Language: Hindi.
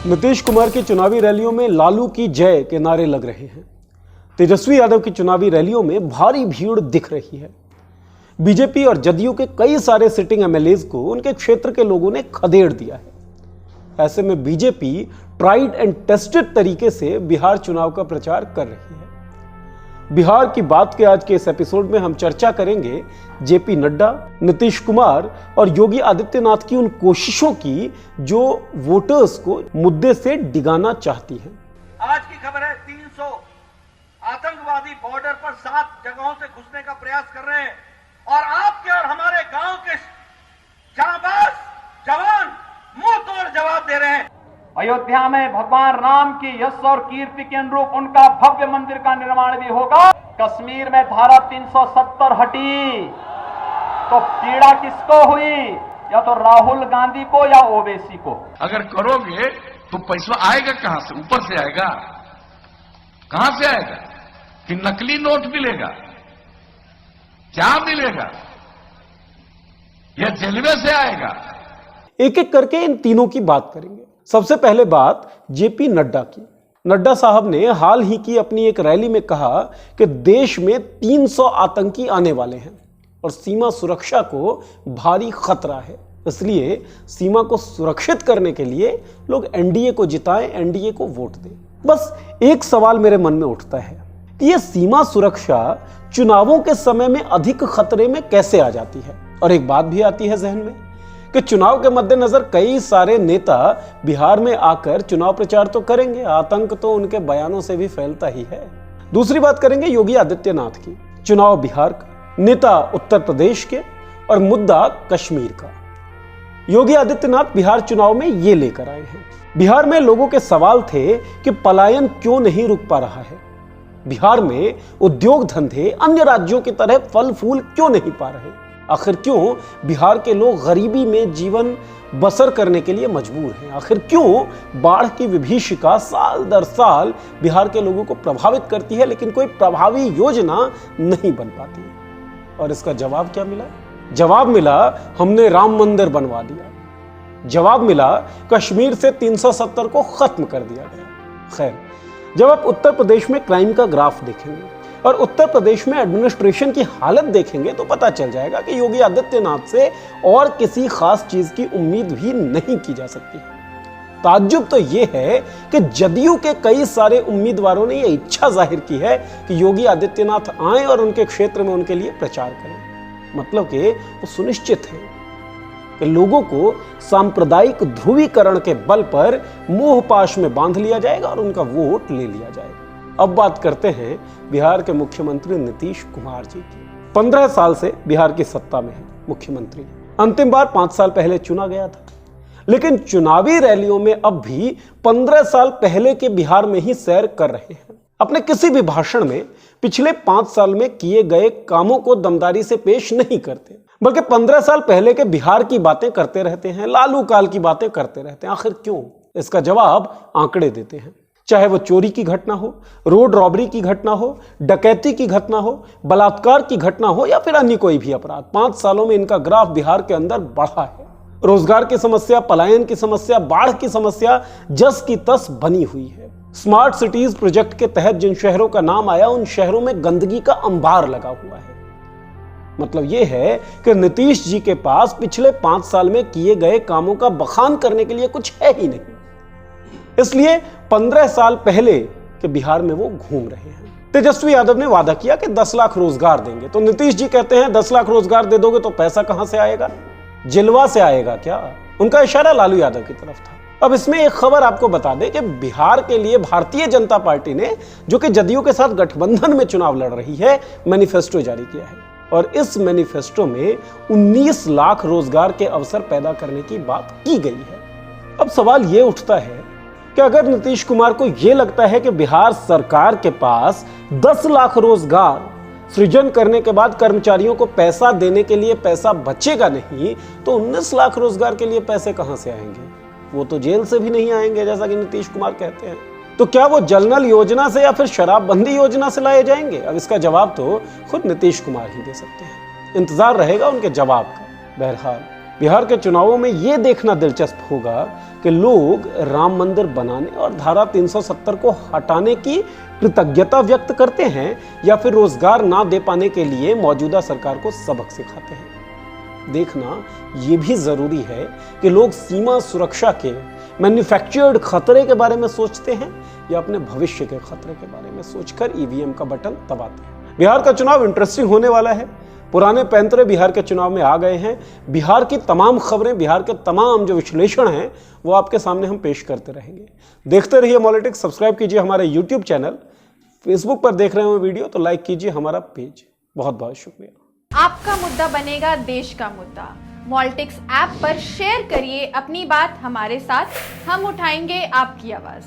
नीतीश कुमार की चुनावी रैलियों में लालू की जय के नारे लग रहे हैं। तेजस्वी यादव की चुनावी रैलियों में भारी भीड़ दिख रही है। बीजेपी और जदयू के कई सारे सिटिंग एमएलएज को उनके क्षेत्र के लोगों ने खदेड़ दिया है। ऐसे में बीजेपी ट्राइड एंड टेस्टेड तरीके से बिहार चुनाव का प्रचार कर रही है। बिहार की बात के आज के इस एपिसोड में हम चर्चा करेंगे जेपी नड्डा, नीतीश कुमार और योगी आदित्यनाथ की उन कोशिशों की जो वोटर्स को मुद्दे से डिगाना चाहती हैं। आज की खबर है 300 आतंकवादी बॉर्डर पर 7 जगहों से घुसने का प्रयास कर रहे हैं और आपके और हमारे गांव के जांबाज जवान मुंह तोड़ जवाब दे रहे हैं। अयोध्या में भगवान राम की यश और कीर्ति के अनुरूप उनका भव्य मंदिर का निर्माण भी होगा। कश्मीर में धारा 370 हटी तो पीड़ा किसको हुई? या तो राहुल गांधी को या ओवैसी को। अगर करोगे तो पैसा आएगा कहां से? ऊपर से आएगा? कहां से आएगा? कि नकली नोट मिलेगा? क्या मिलेगा? यह जलवे से आएगा? एक एक करके इन तीनों की बात करेंगे। सबसे पहले बात जेपी नड्डा की। नड्डा साहब ने हाल ही की अपनी एक रैली में कहा कि देश में 300 आतंकी आने वाले हैं और सीमा सुरक्षा को भारी खतरा है, इसलिए सीमा को सुरक्षित करने के लिए लोग एनडीए को जिताएं, एनडीए को वोट दें। बस एक सवाल मेरे मन में उठता है कि यह सीमा सुरक्षा चुनावों के समय में अधिक खतरे में कैसे आ जाती है। और एक बात भी आती है जहन में कि चुनाव के मद्देनजर कई सारे नेता बिहार में आकर चुनाव प्रचार तो करेंगे, आतंक तो उनके बयानों से भी फैलता ही है। दूसरी बात करेंगे योगी आदित्यनाथ की। चुनाव बिहार का, नेता उत्तर प्रदेश के और मुद्दा कश्मीर का। योगी आदित्यनाथ बिहार चुनाव में ये लेकर आए हैं। बिहार में लोगों के सवाल थे कि पलायन क्यों नहीं रुक पा रहा है, बिहार में उद्योग धंधे अन्य राज्यों की तरह फल फूल क्यों नहीं पा रहे, आखिर क्यों बिहार के लोग गरीबी में जीवन बसर करने के लिए मजबूर हैं, आखिर क्यों बाढ़ की विभीषिका साल दर साल बिहार के लोगों को प्रभावित करती है लेकिन कोई प्रभावी योजना नहीं बन पाती है। और इसका जवाब क्या मिला? जवाब मिला हमने राम मंदिर बनवा दिया। जवाब मिला कश्मीर से 370 को खत्म कर दिया गया। खैर, जब आप उत्तर प्रदेश में क्राइम का ग्राफ देखेंगे और उत्तर प्रदेश में एडमिनिस्ट्रेशन की हालत देखेंगे तो पता चल जाएगा कि योगी आदित्यनाथ से और किसी खास चीज की उम्मीद भी नहीं की जा सकती। ताज्जुब तो यह है कि जदयू के कई सारे उम्मीदवारों ने यह इच्छा जाहिर की है कि योगी आदित्यनाथ आए और उनके क्षेत्र में उनके लिए प्रचार करें। मतलब कि वो सुनिश्चित है कि लोगों को सांप्रदायिक ध्रुवीकरण के बल पर मोहपाश में बांध लिया जाएगा और उनका वोट ले लिया जाएगा। अब बात करते हैं बिहार के मुख्यमंत्री नीतीश कुमार जी की। 15 साल से बिहार की सत्ता में है मुख्यमंत्री। अंतिम बार 5 साल पहले चुना गया था, लेकिन चुनावी रैलियों में अब भी 15 साल पहले के बिहार में ही सैर कर रहे हैं। अपने किसी भी भाषण में पिछले 5 साल में किए गए कामों को दमदारी से पेश नहीं करते, बल्कि 15 साल पहले के बिहार की बातें करते रहते हैं, लालू काल की बातें करते रहते हैं। आखिर क्यों? इसका जवाब आंकड़े देते हैं। चाहे वो चोरी की घटना हो, रोड रॉबरी की घटना हो, डकैती की घटना हो, बलात्कार की घटना हो या फिर अन्य कोई भी अपराध, 5 सालों में इनका ग्राफ बिहार के अंदर बढ़ा है। रोजगार की समस्या, पलायन की समस्या, बाढ़ की समस्या जस की तस बनी हुई है। स्मार्ट सिटीज प्रोजेक्ट के तहत जिन शहरों का नाम आया उन शहरों में गंदगी का अंबार लगा हुआ है। मतलब यह है कि नीतीश जी के पास पिछले 5 साल में किए गए कामों का बखान करने के लिए कुछ है ही नहीं, इसलिए 15 साल पहले के बिहार में वो घूम रहे हैं। तेजस्वी यादव ने वादा किया कि 10 लाख रोजगार देंगे, तो नीतीश जी कहते हैं 10 लाख रोजगार दे दोगे तो पैसा कहां से आएगा? जिलवा से आएगा क्या? उनका इशारा लालू यादव की तरफ था। अब इसमें एक खबर आपको बता दें कि बिहार के लिए भारतीय जनता पार्टी ने, जो कि जदयू के साथ गठबंधन में चुनाव लड़ रही है, मैनिफेस्टो जारी किया है और इस मैनिफेस्टो में 19 लाख रोजगार के अवसर पैदा करने की बात की गई है। अब सवाल यह उठता है कि अगर नीतीश कुमार को यह लगता है कि बिहार सरकार के पास 10 लाख रोजगार सृजन करने के बाद कर्मचारियों को पैसा देने के लिए पैसा बचेगा नहीं, तो 19 लाख रोजगार के लिए पैसे कहां से आएंगे? वो तो जेल से भी नहीं आएंगे, जैसा कि नीतीश कुमार कहते हैं। तो क्या वो जलनल योजना से या फिर शराबबंदी योजना से लाए जाएंगे? अब इसका जवाब तो खुद नीतीश कुमार ही दे सकते हैं। इंतजार रहेगा उनके जवाब का। बहरहाल बिहार के चुनावों में यह देखना दिलचस्प होगा कि लोग राम मंदिर बनाने और धारा 370 को हटाने की कृतज्ञता व्यक्त करते हैं या फिर रोजगार ना दे पाने के लिए मौजूदा सरकार को सबक सिखाते हैं। देखना यह भी जरूरी है कि लोग सीमा सुरक्षा के मैन्युफैक्चर्ड खतरे के बारे में सोचते हैं या अपने भविष्य के खतरे के बारे में सोचकर ईवीएम का बटन दबाते हैं। बिहार का चुनाव इंटरेस्टिंग होने वाला है। पुराने पैंतरे बिहार के चुनाव में आ गए हैं। बिहार की तमाम खबरें, बिहार के तमाम जो विश्लेषण हैं वो आपके सामने हम पेश करते रहेंगे। देखते रहिए मॉलिटिक्स। सब्सक्राइब कीजिए हमारे यूट्यूब चैनल। फेसबुक पर देख रहे हो वीडियो तो लाइक कीजिए हमारा पेज। बहुत बहुत शुक्रिया। आपका मुद्दा बनेगा देश का मुद्दा। मॉलिटिक्स ऐप पर शेयर करिए अपनी बात हमारे साथ, हम उठाएंगे आपकी आवाज।